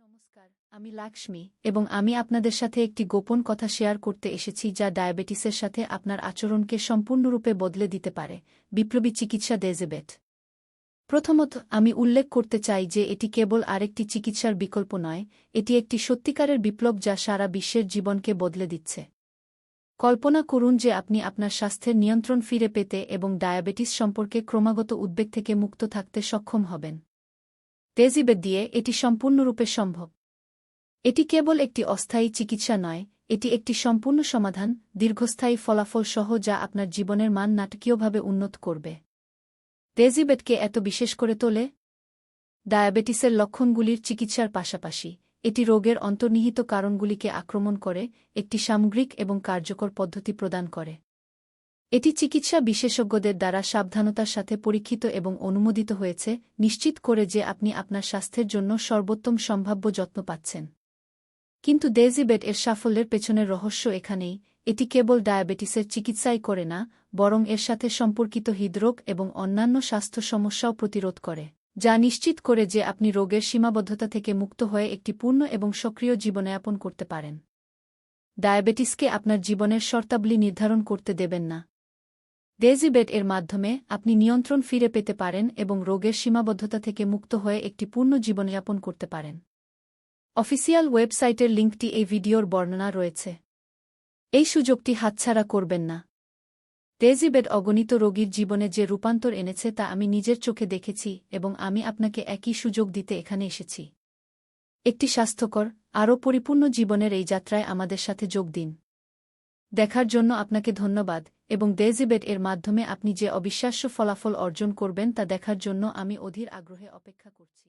নমস্কার, আমি লাক্ষ্মী এবং আমি আপনাদের সাথে একটি গোপন কথা শেয়ার করতে এসেছি যা ডায়াবেটিসের সাথে আপনার আচরণকে সম্পূর্ণরূপে বদলে দিতে পারে। বিপ্লবী চিকিৎসা ডেজিবেট। প্রথমত, আমি উল্লেখ করতে চাই যে এটি কেবল আরেকটি চিকিৎসার বিকল্প নয়, এটি একটি সত্যিকারের বিপ্লব যা সারা বিশ্বের জীবনকে বদলে দিচ্ছে। কল্পনা করুন যে আপনি আপনার স্বাস্থ্যের নিয়ন্ত্রণ ফিরে পেতে এবং ডায়াবেটিস সম্পর্কে ক্রমাগত উদ্বেগ থেকে মুক্ত থাকতে সক্ষম হবেন। ডেজিবেট দিয়ে এটি সম্পূর্ণরূপে সম্ভব। এটি কেবল একটি অস্থায়ী চিকিৎসা নয়, এটি একটি সম্পূর্ণ সমাধান, দীর্ঘস্থায়ী ফলাফল সহ যা আপনার জীবনের মান নাটকীয়ভাবে উন্নত করবে। ডেজিবেটকে এত বিশেষ করে তোলে ডায়াবেটিসের লক্ষণগুলির চিকিৎসার পাশাপাশি এটি রোগের অন্তর্নিহিত কারণগুলিকে আক্রমণ করে একটি সামগ্রিক এবং কার্যকর পদ্ধতি প্রদান করে। এটি চিকিৎসা বিশেষজ্ঞদের দ্বারা সাবধানতার সাথে পরীক্ষিত এবং অনুমোদিত হয়েছে, নিশ্চিত করে যে আপনি আপনার স্বাস্থ্যের জন্য সর্বোত্তম সম্ভাব্য যত্ন পাচ্ছেন। কিন্তু ডেজিবেট এর সাফল্যের পেছনের রহস্য এখানেই, এটি কেবল ডায়াবেটিসের চিকিৎসাই করে না, বরং এর সাথে সম্পর্কিত হৃদরোগ এবং অন্যান্য স্বাস্থ্য সমস্যাও প্রতিরোধ করে, যা নিশ্চিত করে যে আপনি রোগের সীমাবদ্ধতা থেকে মুক্ত হয়ে একটি পূর্ণ এবং সক্রিয় জীবনযাপন করতে পারেন। ডায়াবেটিসকে আপনার জীবনের শর্তাবলী নির্ধারণ করতে দেবেন না। ডেজিবেট এর মাধ্যমে আপনি নিয়ন্ত্রণ ফিরে পেতে পারেন এবং রোগের সীমাবদ্ধতা থেকে মুক্ত হয়ে একটি পূর্ণ জীবনযাপন করতে পারেন। অফিসিয়াল ওয়েবসাইটের লিঙ্কটি এই ভিডিওর বর্ণনা রয়েছে। এই সুযোগটি হাতছাড়া করবেন না। ডেজিবেট অগণিত রোগীর জীবনে যে রূপান্তর এনেছে তা আমি নিজের চোখে দেখেছি এবং আমি আপনাকে একই সুযোগ দিতে এখানে এসেছি। একটি স্বাস্থ্যকর, আরও পরিপূর্ণ জীবনের এই যাত্রায় আমাদের সাথে যোগ দিন। দেখার জন্য আপনাকে ধন্যবাদ এবং ডেজিবেট এর মাধ্যমে আপনি যে অবিশ্বাস্য ফলাফল অর্জন করবেন তা দেখার জন্য আমি অধীর আগ্রহে অপেক্ষা করছি।